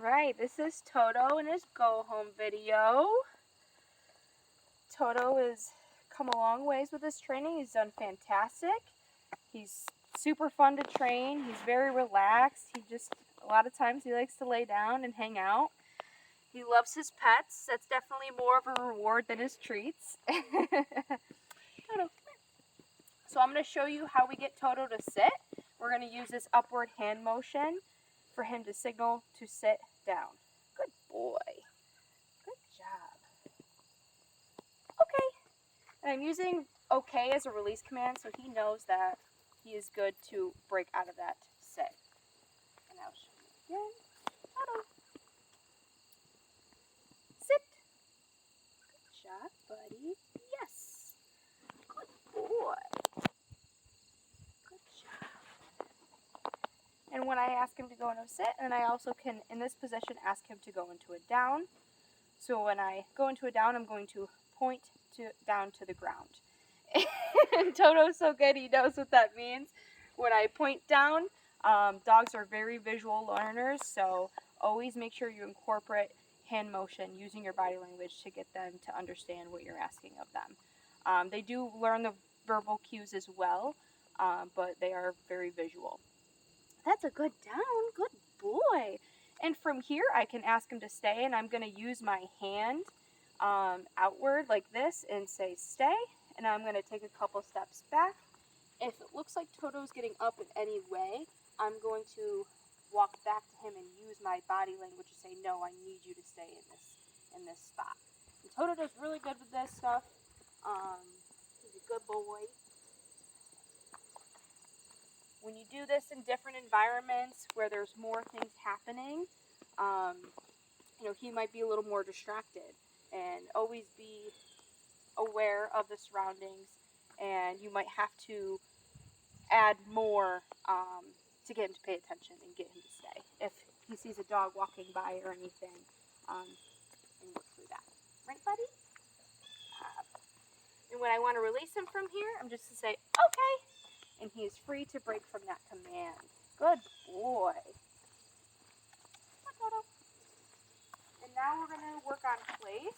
Alright, this is Toto in his go home video. Toto has come a long ways with his training. He's done fantastic. He's super fun to train. He's very relaxed. A lot of times he likes to lay down and hang out. He loves his pets. That's definitely more of a reward than his treats. Toto. So I'm going to show you how we get Toto to sit. We're going to use this upward hand motion for him to signal to sit down. Good boy. Good job. Okay. And I'm using okay as a release command so he knows that he is good to break out of that sit. And I'll show you again. Toto. Sit. Good job, buddy. Yes. Good boy. Good job. And when I ask him to go into a sit, and I also can, in this position, ask him to go into a down. So when I go into a down, I'm going to point down to the ground. And Toto's so good, he knows what that means. When I point down, dogs are very visual learners, so always make sure you incorporate hand motion using your body language to get them to understand what you're asking of them. They do learn the verbal cues as well, but they are very visual. That's a good down. Good boy. And from here, I can ask him to stay, and I'm going to use my hand outward like this and say stay. And I'm going to take a couple steps back. If it looks like Toto's getting up in any way, I'm going to walk back to him and use my body language to say, no, I need you to stay in this spot. And Toto does really good with this stuff. He's a good boy. When you do this in different environments where there's more things happening, he might be a little more distracted. And always be aware of the surroundings, and you might have to add more to get him to pay attention and get him to stay. If he sees a dog walking by or anything, and work through that. Right, buddy? And when I want to release him from here, I'm just going to say, okay. And he is free to break from that command. Good boy. And now we're going to work on place.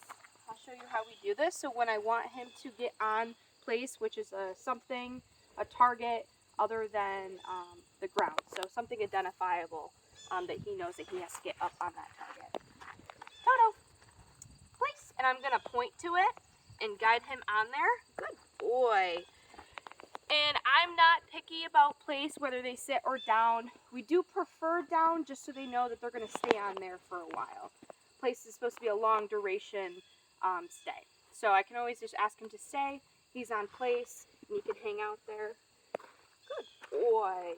I'll show you how we do this. So when I want him to get on place, which is a target other than the ground. So something identifiable that he knows that he has to get up on that target. Toto, place. And I'm going to point to it and guide him on there. Good boy. And I'm not picky about place, whether they sit or down. We do prefer down just so they know that they're going to stay on there for a while. Place is supposed to be a long duration stay. So I can always just ask him to stay. He's on place, and he can hang out there. Good boy.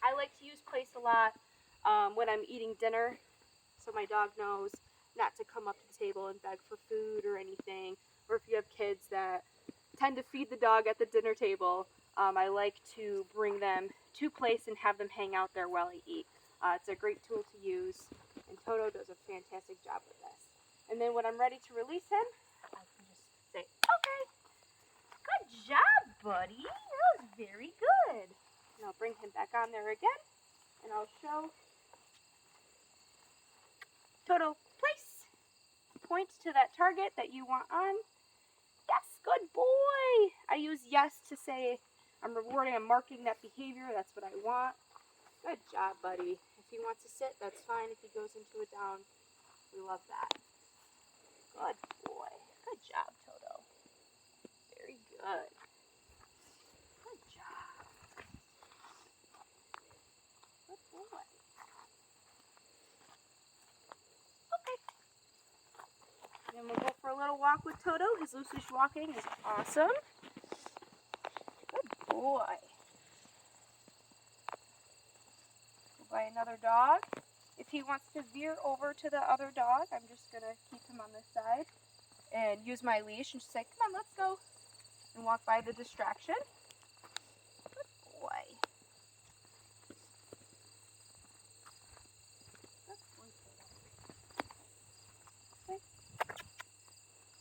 I like to use place a lot when I'm eating dinner, so my dog knows not to come up to the table and beg for food or anything. Or if you have kids that tend to feed the dog at the dinner table, I like to bring them to place and have them hang out there while I eat. It's a great tool to use, and Toto does a fantastic job with this. And then when I'm ready to release him, I can just say, okay, good job, buddy. That was very good. And I'll bring him back on there again, and I'll show Toto, place. Point to that target that you want on. Yes, good boy. I use yes to say I'm rewarding, I'm marking that behavior. That's what I want. Good job, buddy. If he wants to sit, that's fine. If he goes into a down, we love that. Good boy. Good job, Toto. Very good. Good job. Good boy. Okay. Then we'll go for a little walk with Toto. His loose-leash walking is awesome. Good boy. Go by another dog. If he wants to veer over to the other dog, I'm just going to keep him on this side and use my leash and just say, come on, let's go. And walk by the distraction. Good boy. Good boy, Toto.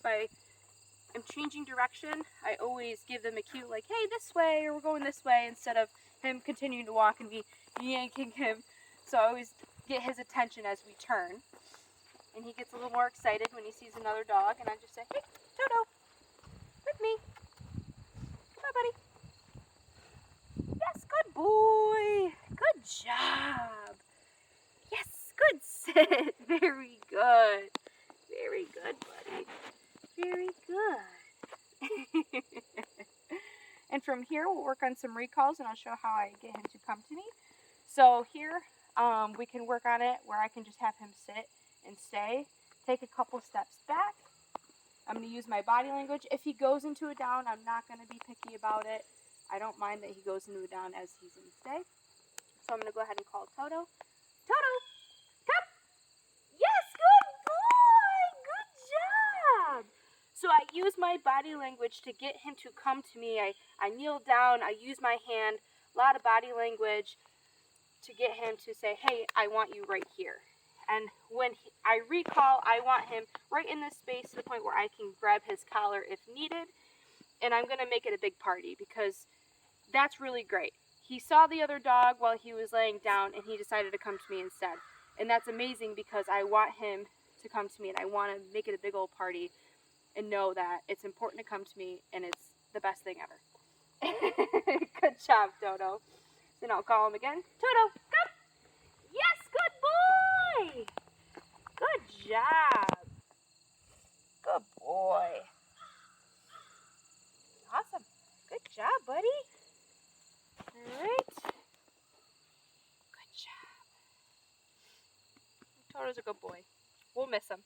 Okay. If I'm changing direction, I always give them a cue like, hey, this way, or we're going this way, instead of him continuing to walk and me yanking him So I always get his attention as we turn. And he gets a little more excited when he sees another dog. And I just say, hey, Toto, with me. Come on, buddy. Yes, good boy. Good job. Yes, good sit. Very good. Very good, buddy. Very good. And from here, we'll work on some recalls, and I'll show how I get him to come to me. So here, we can work on it where I can just have him sit and stay. Take a couple steps back. I'm going to use my body language. If he goes into a down, I'm not going to be picky about it. I don't mind that he goes into a down as he's in stay. So I'm going to go ahead and call Toto. Toto, come. Yes, good boy. Good job. So I use my body language to get him to come to me. I kneel down. I use my hand. A lot of body language to get him to say, hey, I want you right here. And when I recall, I want him right in this space to the point where I can grab his collar if needed. And I'm going to make it a big party because that's really great. He saw the other dog while he was laying down and he decided to come to me instead. And that's amazing because I want him to come to me and I want to make it a big old party and know that it's important to come to me and it's the best thing ever. Good job, Toto. Then I'll call him again. Toto, come. Yes, good boy. Good job. Good boy. Awesome. Good job, buddy. All right. Good job. Toto's a good boy. We'll miss him.